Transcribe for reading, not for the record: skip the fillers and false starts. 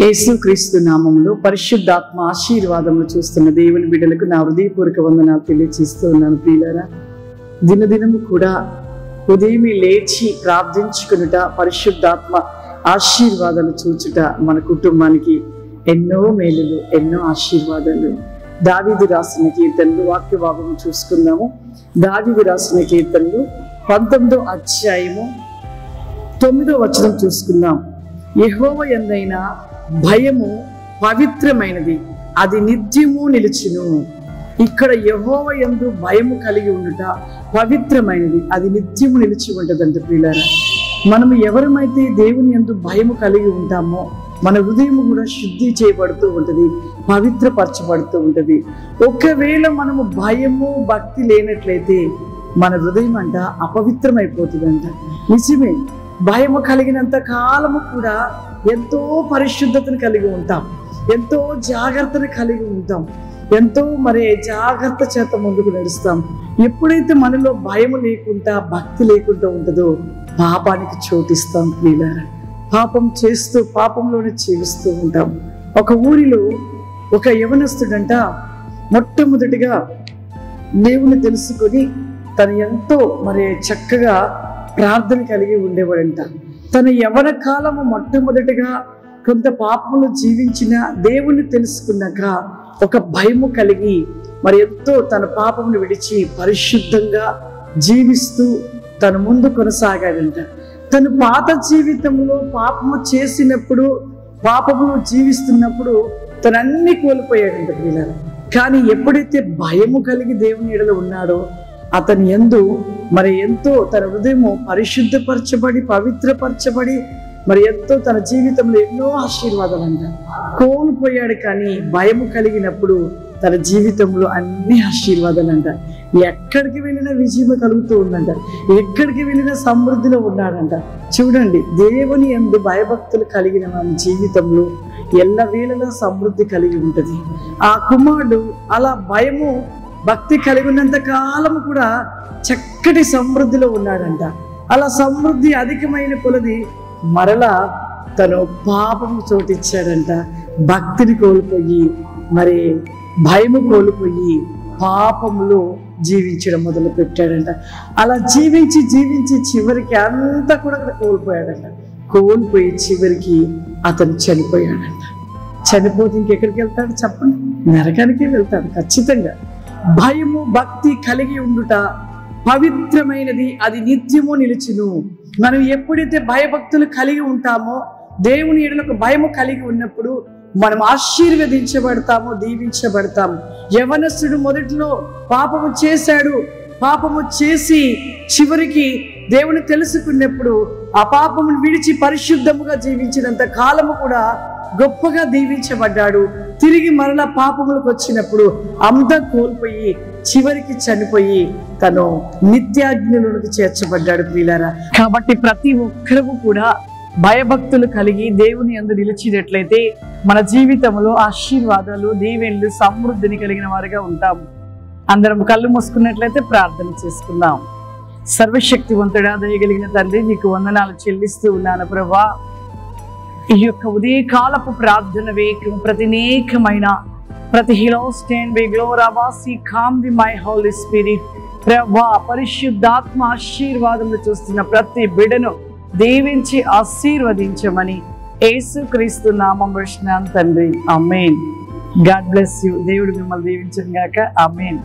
యేసుక్రీస్తు నామములో పరిశుద్ధాత్మ ఆశీర్వాదములు చూస్తున్న దేవుని బిడ్డలకు నా హృదయపూర్వక వందనాలు తెలియజేస్తూ ఉన్నాను. ప్రియులారా, దినదినము కూడా ఉదయమే లేచి ప్రార్థించుకునుట, పరిశుద్ధాత్మ ఆశీర్వాదాలు చూచుట మన కుటుంబానికి ఎన్నో మేలులు, ఎన్నో ఆశీర్వాదాలు. దావీదు రాసిన కీర్తనలు వాక్య భాగం చూసుకుందాము. దావీదు రాసిన కీర్తనలు 19వ అధ్యాయము 9వ వచనం చూసుకుందాం. యెహోవా యందైన భయము పవిత్రమైనది, అది నిత్యము నిలుచును. ఇక్కడ యెహోవా యందు భయము కలిగి ఉండుట పవిత్రమైనది, అది నిత్యము నిలిచి ఉంటదంట. ప్రియులారా, మనము ఎవరమైతే దేవుని యందు భయము కలిగి ఉంటామో మన హృదయం కూడా శుద్ధి చేయబడుతూ ఉంటుంది, పవిత్రపరచబడుతూ ఉంటుంది. ఒకవేళ మనము భయము భక్తి లేనట్లయితే మన హృదయం అంట అపవిత్రమైపోతుందంట. నిజమే, భయము కలిగినంత కాలము కూడా ఎంతో పరిశుద్ధతను కలిగి ఉంటాం, ఎంతో జాగ్రత్తను కలిగి ఉంటాం, ఎంతో జాగ్రత్త చేత ముందుకు నడుస్తాం. ఎప్పుడైతే మనలో భయము లేకుండా భక్తి లేకుండా ఉంటుందో పాపానికి చోటిస్తాం. ప్రియులారా, పాపం చేస్తూ పాపంలోనే జీవిస్తూ ఉంటాం. ఒక ఊరిలో ఒక యవనస్తుడంట మొట్టమొదటిగా దేవుని తెలుసుకొని తను ఎంతో చక్కగా ప్రార్థన కలిగి ఉండేవాడంట. తన యవన కాలము మొట్టమొదటిగా కొంత పాపములు జీవించిన దేవుణ్ణి తెలుసుకున్నాక ఒక భయము కలిగి ఎంతో తన పాపమును విడిచి పరిశుద్ధంగా జీవిస్తూ తన ముందు కొనసాగాడంట. తను పాత జీవితంలో పాపము చేసినప్పుడు, పాపమును జీవిస్తున్నప్పుడు తను అన్ని కోల్పోయాడంట పిల్లలు. కానీ ఎప్పుడైతే భయము కలిగి దేవుని ఎడలో ఉన్నాడో అతని యందు ఎంతో తన హృదయము పరిశుద్ధపరచబడి పవిత్రపరచబడి ఎంతో తన జీవితంలో ఎన్నో ఆశీర్వాదాలు అంట. కోల్పోయాడు, కానీ భయము కలిగినప్పుడు తన జీవితంలో అన్ని ఆశీర్వాదాలంట. ఎక్కడికి వెళ్ళినా విజయం కలుగుతూ ఉందంట, ఎక్కడికి వెళ్ళినా సమృద్ధిలో ఉన్నాడంట. చూడండి, దేవుని యందు భయభక్తులు కలిగిన మన జీవితంలో ఎల్లవేళలా సమృద్ధి కలిగి ఉంటుంది. ఆ కుమారుడు అలా భయము భక్తి కలిగి ఉన్నంత కాలము కూడా చక్కటి సమృద్ధిలో ఉన్నాడంట. అలా సమృద్ధి అధికమైన కొలది మరలా తను పాపము చోటిచ్చాడంట. భక్తిని కోల్పోయి భయము కోల్పోయి పాపములో జీవించడం మొదలు పెట్టాడంట. అలా జీవించి జీవించి చివరికి అంతా కూడా కోల్పోయాడంట. కోల్పోయి చివరికి అతను చనిపోయాడంట. చనిపోతే ఇంకెక్కడికి వెళ్తాడు చెప్పండి? నరకానికి వెళ్తాడు ఖచ్చితంగా. భయము భక్తి కలిగి ఉండుట పవిత్రమైనది, అది నిత్యము నిలుచును. మనం ఎప్పుడైతే భయభక్తులు కలిగి ఉంటామో, దేవుని ఎడలకు భయము కలిగి ఉన్నప్పుడు మనం ఆశీర్వదించబడతాము, దీవించబడతాము. యవనస్తుడు మొదట్లో పాపము చేశాడు, పాపము చేసి చివరికి దేవుని తెలుసుకున్నప్పుడు ఆ పాపమును విడిచి పరిశుద్ధముగా జీవించినంత కాలము కూడా గొప్పగా దీవించబడ్డాడు. తిరిగి మరలా పాపములకు వచ్చినప్పుడు అంతా కోల్పోయి చివరికి చనిపోయి తను నిత్యాగ్నిలోకి చేర్చబడ్డాడు. ప్రియులారా, కాబట్టి ప్రతి ఒక్కరూ కూడా భయభక్తులు కలిగి దేవుని యందు నిలిచినట్లయితే మన జీవితంలో ఆశీర్వాదాలు, దీవెనలు, సమృద్ధిని కలిగిన వారిగా ఉంటాము. అందరం కళ్ళు మూసుకున్నట్లయితే ప్రార్థన చేసుకుందాం. సర్వశక్తివంతుడా, దయగలిగిన తండ్రి, నీకు వందనాలు చెల్లిస్తూ ఉన్నాను ప్రభువా. ఈ యొక్క ఉదయకాలపు ప్రార్థన వేకం ప్రతినేకమైన ప్రతి హిలోస్టైన్ గ్లోరావాసి come the my Holy Spirit ప్రభువా, పరిశుద్ధాత్మ ఆశీర్వాదములు చూస్తున్న ప్రతి బిడ్డను దీవించి ఆశీర్వదించమని యేసుక్రీస్తు నామములో వేడుచున్నాను తండ్రి. ఆమేన్. God bless you. దేవుడు మిమ్మల్ని దీవించును గాక. ఆమేన్.